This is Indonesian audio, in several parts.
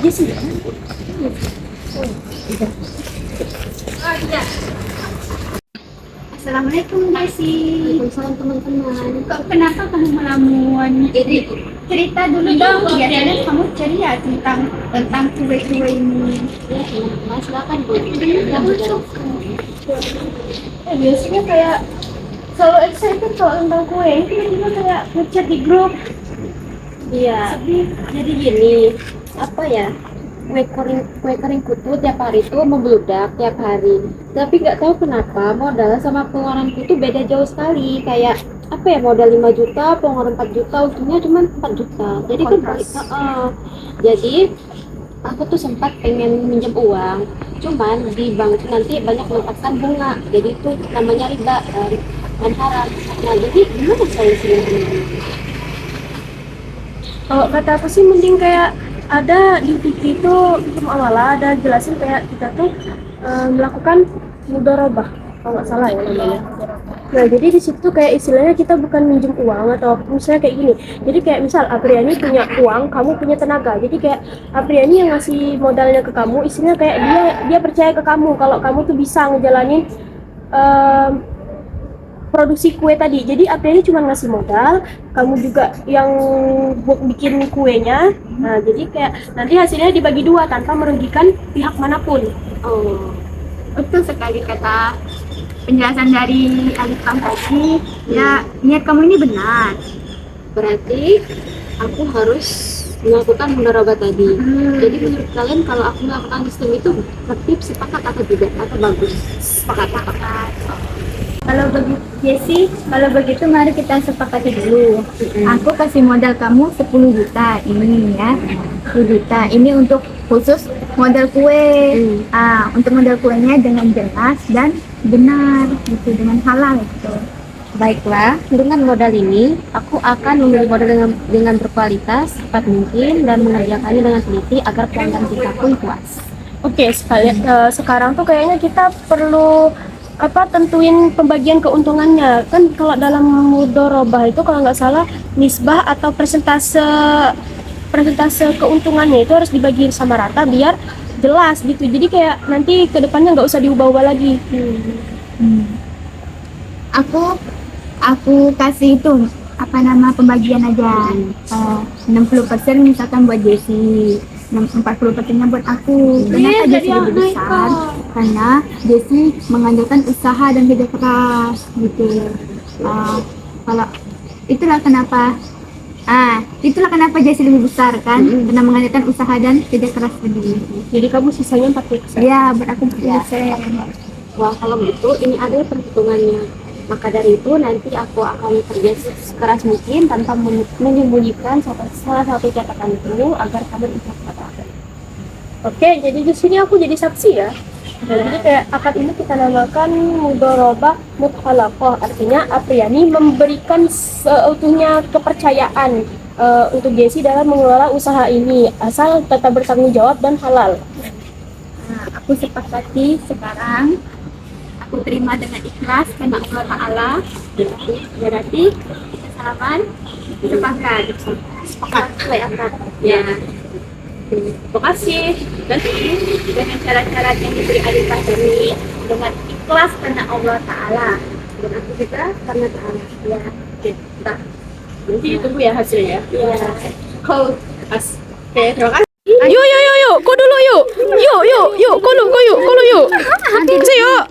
Jesse. Assalamualaikum Desi. Waalaikumsalam teman-teman. Kok kenapa kamu melamun? Jadi cerita dulu dong. Biasanya kamu ceria tentang kue-kue ini. Ya, teman-teman silakan Bu. Ya, biasanya kayak selalu excited kalau tentang kue. Ini tiba-tiba kayak ngechat di grup. Iya. Sedih. Jadi gini, apa ya? Kue keringku tuh tiap hari tuh membludak tiap hari. Tapi nggak tahu kenapa modal sama pengeluaranku tuh beda jauh sekali. Kayak apa ya, modal 5 juta, pengeluaran 4 juta, untungnya cuma 4 juta. Jadi kan Kontras. jadi aku tuh sempat pengen minjem uang, cuman di bank tuh nanti banyak menetapkan bunga, jadi itu namanya riba dan haram. Nah, jadi gimana saya sih ini? Kalau kata aku sih mending kayak ada di TV itu hukum awala ada jelasin kayak kita tuh melakukan mudharabah kalau nggak salah ya namanya. Nah jadi di situ kayak istilahnya kita bukan minjem uang atau misalnya kayak gini. Jadi kayak misal Apriani punya uang, kamu punya tenaga. Jadi kayak Apriani yang ngasih modalnya ke kamu, istilahnya kayak dia percaya ke kamu kalau kamu tuh bisa ngejalanin em, produksi kue tadi. Jadi Apriani cuma ngasih modal, kamu juga yang bikin kuenya. Nah, jadi kayak nanti hasilnya dibagi dua tanpa merugikan pihak manapun. Oh, Betul sekali kata penjelasan dari Alifam tadi. Ya, niat kamu ini benar. berarti aku harus melakukan mudharabah tadi. Jadi menurut kalian kalau aku melakukan sistem itu tertib, sepakat atau tidak, atau bagus? Sepakat. Kalau begitu, Jesse, kalau begitu mari kita sepakati dulu. Aku kasih modal kamu 10 juta ini ya. 10 juta ini untuk khusus modal kue. Untuk modal kuenya dengan jelas dan benar gitu, dengan halal gitu. Baiklah, dengan modal ini aku akan membeli modal dengan berkualitas, cepat mungkin, dan mengerjakannya dengan teliti agar pelanggan kita pun puas. Oke, sekarang tuh kayaknya kita perlu tentuin pembagian keuntungannya. Kan kalau dalam mudharabah itu kalau nggak salah nisbah atau persentase keuntungannya itu harus dibagi sama rata biar jelas gitu. Jadi kayak nanti kedepannya nggak usah diubah-ubah lagi. Aku kasih itu pembagian aja. 60% misalkan buat Jessie, 40%-nya buat aku. Kenapa Jessie lebih besar? Karena Jessie mengandalkan usaha dan kerja keras gitu. Kalau itulah kenapa Jessie lebih besar kan? Karena mengandalkan usaha dan kerja keras tadi. Jadi kamu sisanya 40%? Iya, buat aku 40%. Wah, kalau gitu ini ada perhitungannya. Maka dari itu nanti aku akan kerja sekeras mungkin tanpa menyembunyikan salah satu catatan itu agar kamu bisa katakan. Oke, jadi di sini aku jadi saksi ya. Jadi kayak akad ini kita namakan mudharabah muthalaqah, artinya Apriani memberikan seutuhnya kepercayaan untuk Jessie dalam mengelola usaha ini asal tetap bertanggung jawab dan halal. Nah, aku sepakati sekarang, aku terima dengan ikhlas karena Allah Ta'ala. Berarti kita salaman, sepakat baik akad ya. Terima kasih. Dan dengan cara-cara yang diberi Alifah ini dengan ikhlas karena Allah Ta'ala dan aku juga karena Ta'ala ya. Kita nanti tunggu ya hasilnya ya. Oke, terima kasih. Yuk, kau dulu yuk. Yuk, kau dulu yuk. Yuk.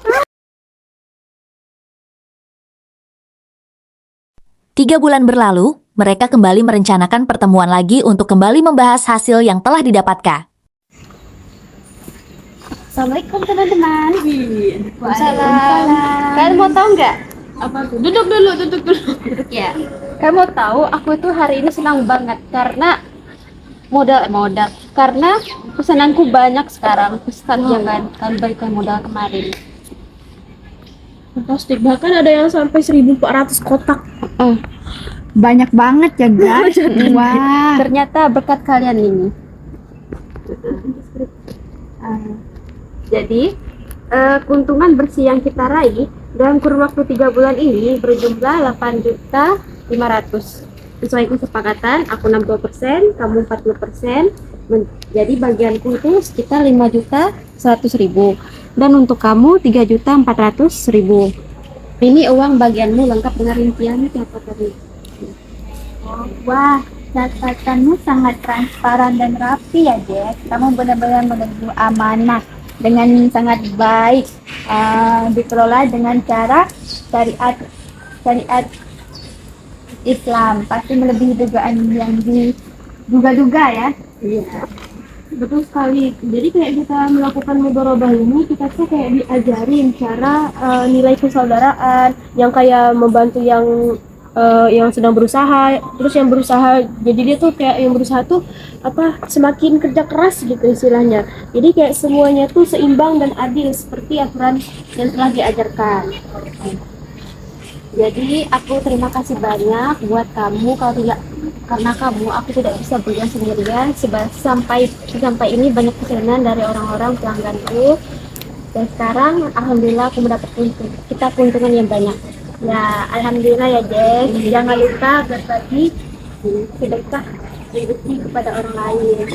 3 bulan berlalu, mereka kembali merencanakan pertemuan lagi untuk kembali membahas hasil yang telah didapatkan. Assalamualaikum teman-teman. Waalaikumsalam. Kalian mau tahu nggak? Apa tuh? Duduk dulu. Ya, kalian mau tahu aku tuh hari ini senang banget karena modal karena pesananku banyak sekarang. Jangan berikan modal kemarin. Fantastik, bahkan ada yang sampai 1.400 kotak. Banyak banget ya guys. Wah. Ternyata berkat kalian ini. Jadi keuntungan bersih yang kita raih dalam kurun waktu 3 bulan ini berjumlah 8.500.000. Sesuai kesepakatan, aku 60%, kamu 40%, Jadi bagianku itu sekitar 5.100.000 dan untuk kamu 3.400.000. Ini uang bagianmu lengkap dengan rinciannya siapa tadi? Wah, catatanmu sangat transparan dan rapi ya, Jack. Kamu benar-benar menuju amanah dengan sangat baik. Dikelola dengan cara syariat Islam. Pasti melebihi dugaan yang diduga-duga ya. Iya, betul sekali. Jadi kayak kita melakukan mudharabah ini, kita tuh kayak diajarin cara nilai persaudaraan, yang kayak membantu yang sedang berusaha, terus yang berusaha, jadi dia tuh kayak yang berusaha tuh semakin kerja keras gitu istilahnya. Jadi kayak semuanya tuh seimbang dan adil seperti aturan yang telah diajarkan. Jadi aku terima kasih banyak buat kamu, kalau tidak karena kamu aku tidak bisa berjalan sendirian. Sampai ini banyak pesanan dari orang-orang pelangganku, dan sekarang alhamdulillah aku mendapatkan keuntungan yang banyak. Ya, alhamdulillah ya, Jack. Jangan lupa berbagi sedekah rezeki kepada orang lain.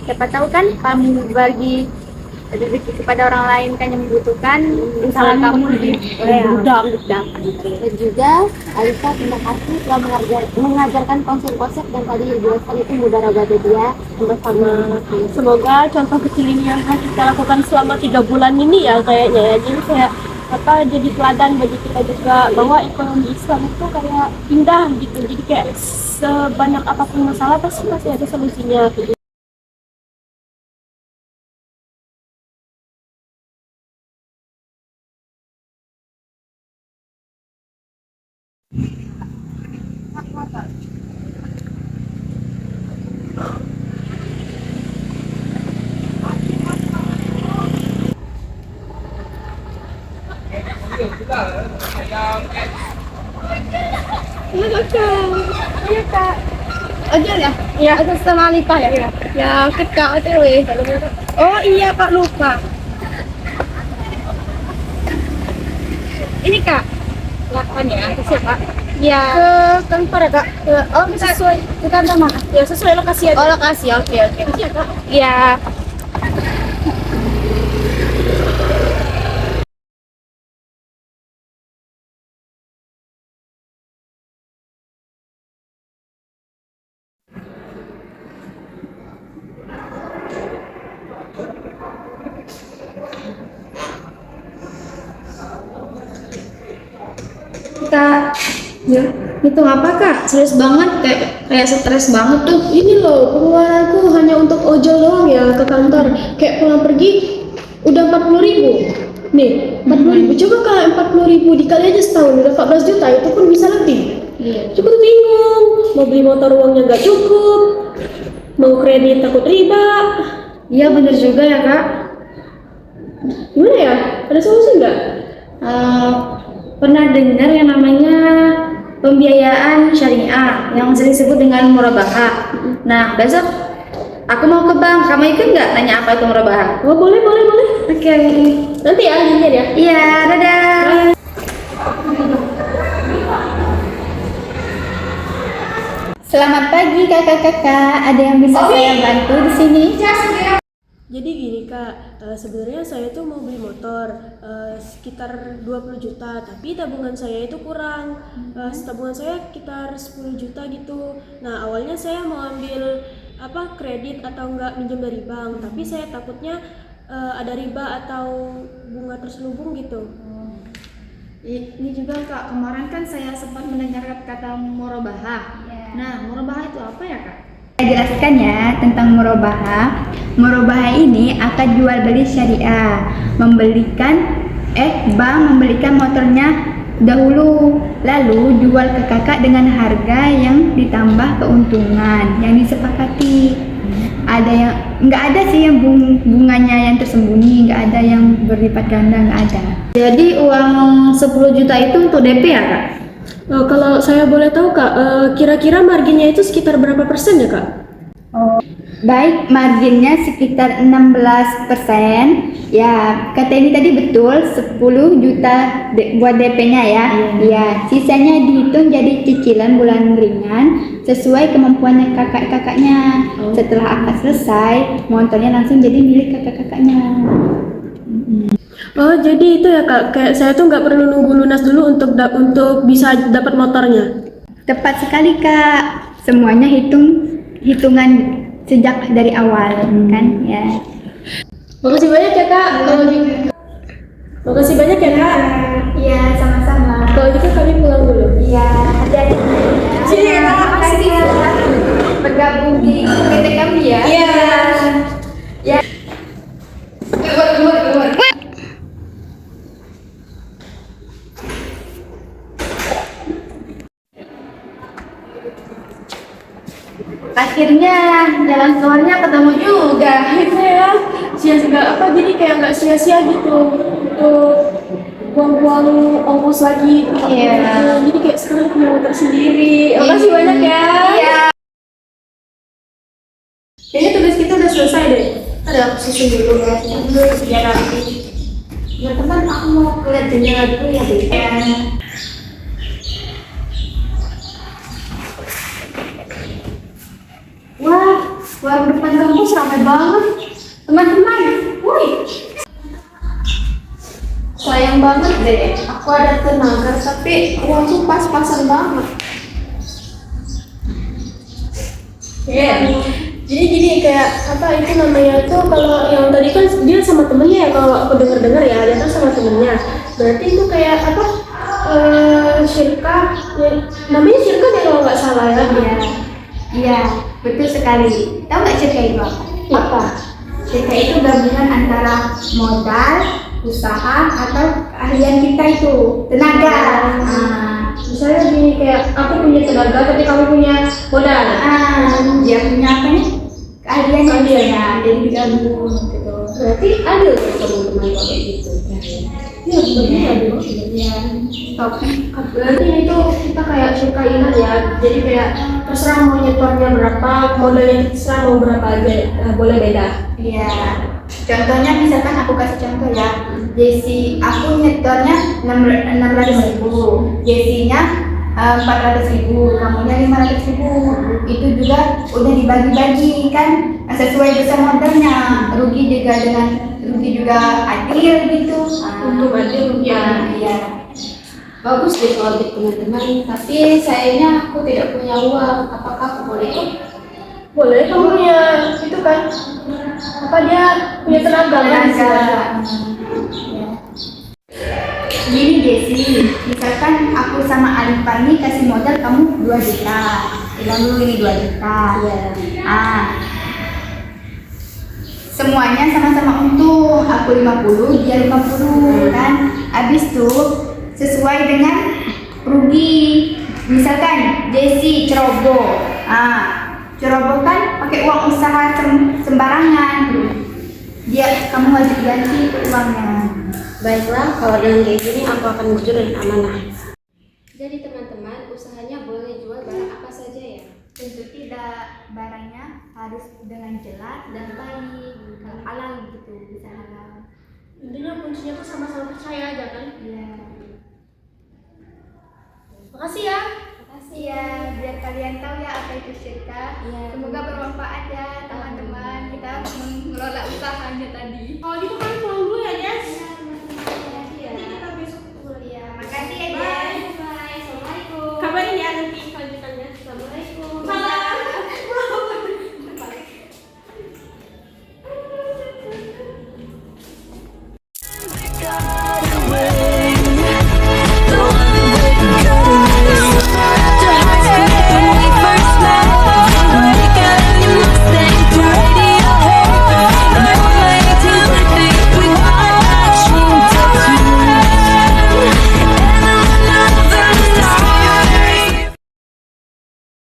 Siapa tahu kan kamu bagi rezeki kepada orang lain kan yang membutuhkan, insya Allah kamu lebih Dan juga Alisa terima kasih telah mengajarkan konsep-konsep yang tadi dijelaskan itu mudharabah dia bersama. Semoga contoh kecil ini yang telah kita lakukan selama 3 bulan ini ya kayaknya ya. Jadi kayak jadi teladan bagi kita juga bahwa ekonomi Islam itu kayak indah gitu. Jadi kayak sebanyak apapun masalah pasti ada solusinya gitu. Iya, Kak. Aja ya? Iya. Atas sama Alifah ya? Iya. Ya, Kak OTW. Oh iya, Kak, lupa. Ini, Kak. 8 ya, sesuai, Pak. Ya. Ke kantor ya, Kak? Sesuai ke kantor mana? Ya sesuai lokasi aja. Oh, lokasi. Oke. Iya, Kak. Iya. Kak, ya, itu apa Kak? Serius banget, kayak stres banget tuh. Ini loh, pengeluaranku hanya untuk ojol doang ya ke kantor. Kayak pulang pergi udah 40.000. Nih, 40.000. Coba kalau 40.000 dikali aja setahun udah 14 juta, itu pun bisa lebih. Cukup bingung, mau beli motor uangnya nggak cukup, mau kredit takut riba. Iya bener juga ya Kak. Gimana ya? Ada solusi nggak? Pernah dengar yang namanya pembiayaan syariah yang sering disebut dengan murabahah. Nah besok aku mau ke bank, kamu ikut nggak? Tanya apa itu murabahah? Oh boleh. Oke. Nanti ya, lihat ya. Iya, dadah. Selamat pagi kakak-kakak. Ada yang bisa saya bantu di sini? Jadi gini Kak, sebenarnya saya tuh mau beli motor sekitar 20 juta, tapi tabungan saya itu kurang. Tabungan saya sekitar 10 juta gitu. Nah awalnya saya mau ambil kredit atau enggak minjem dari bank, tapi saya takutnya ada riba atau bunga terselubung gitu. Ini juga Kak, kemarin kan saya sempat mendengar kata murabahah. Nah, murabahah itu apa ya Kak? Saya jelaskan ya tentang murabahah. Murabahah ini akan jual beli syariah. Bank membelikan motornya dahulu, lalu jual ke kakak dengan harga yang ditambah keuntungan yang disepakati. Ada yang nggak ada sih yang bunganya yang tersembunyi, nggak ada yang berlipat ganda, nggak ada. Jadi uang 10 juta itu untuk DP ya Kak? Kalau saya boleh tahu Kak, kira-kira marginnya itu sekitar berapa persen ya Kak? Oh, baik, marginnya sekitar 16%. Ya, kata ini tadi betul, 10 juta buat DP-nya ya. Ya, sisanya dihitung jadi cicilan bulan ringan sesuai kemampuannya kakak-kakaknya. Setelah akad selesai, motornya langsung jadi milik kakak-kakaknya. Oh, jadi itu ya Kak, kayak saya tuh nggak perlu nunggu lunas dulu untuk bisa dapat motornya. Tepat sekali Kak, semuanya hitungan sejak dari awal kan ya. Makasih banyak ya Kak. Makasih banyak ya Kak. Iya, sama-sama. Kalau gitu kami pulang dulu. Iya, hati-hati. Sini, Kak. Makasih ya bergabung di PT kami ya. Iya. Ya. Keluar. Akhirnya jalan keluarnya ketemu juga. Akhirnya ya, jadi kayak nggak sia-sia gitu untuk buang-buang ongkos lagi. Iya. Jadi kayak sekarang punya motor sendiri. Makasih banyak ya. Iya. Kayaknya tugas kita udah selesai deh. Ada aku susun dulu ya. Biar rapi. Ya teman, aku mau lihat jendela dulu ya, Dek. Wah, warung depan kampus ramai banget. Teman-teman, woi. Sayang banget deh, aku ada tenaga tapi uangku pas-pasan banget. Iya. Jadi gini kayak apa itu namanya tuh kalau yang tadi kan dia sama temennya ya, kalau aku dengar ya dia tuh sama temennya. Berarti itu kayak apa? Syirkah ya, namanya syirkah deh kalau nggak salah ya. Iya, betul sekali. Tahu nggak Syirka itu apa? Apa? Syirka itu gabungan antara modal, usaha, atau keahlian kita itu, tenaga. Misalnya gini kayak aku punya tenaga tapi kamu punya modal. Dia punya apa nih? Keahlian ya, jadi digabung gitu. Berarti ada teman-teman kayak gitu. Iya, benar ada. Ya, stop. Berarti itu kita kayak syirkainan ya. Jadi kayak terserah mau nyetornya berapa, modalnya terserah mau berapa aja, boleh beda. Iya. Contohnya misalkan aku kasih contoh ya. Aku nyetornya 600.000, Jessinya 400.000, kamunya 500.000. Itu juga udah dibagi-bagi kan sesuai besar modalnya. Rugi juga adil gitu. Untuk adil ya. Iya. Bagus deh kalau gitu teman-teman, tapi sayangnya aku tidak punya uang. Apakah aku boleh ikut? Boleh kamu punya itu kan? Apa dia punya tenaga kan? Gini Jessie, misalkan aku sama Alifah nih kasih modal kamu 2 juta. Bilang dulu ini 2 juta. Semuanya sama-sama untung. Aku 50, dia 50 kan. Habis tuh sesuai dengan rugi. Misalkan Jessie ceroboh. Ceroboh kan pakai uang usaha sembarangan. Kamu wajib ganti uangnya. Baiklah, kalau dengan kayak gini aku akan jujur dan amanah. Jadi teman-teman, usahanya boleh jual barang apa saja ya? Tentu tidak, barangnya harus dengan jelas dan baik, halal gitu, bisa halal. Intinya kuncinya tuh sama-sama percaya aja kan? Iya. Makasih ya. Makasih ya, biar kalian tahu ya apa itu syirka. Semoga bermanfaat ya teman-teman. Kita mengelola usahanya tadi. Kalau gitu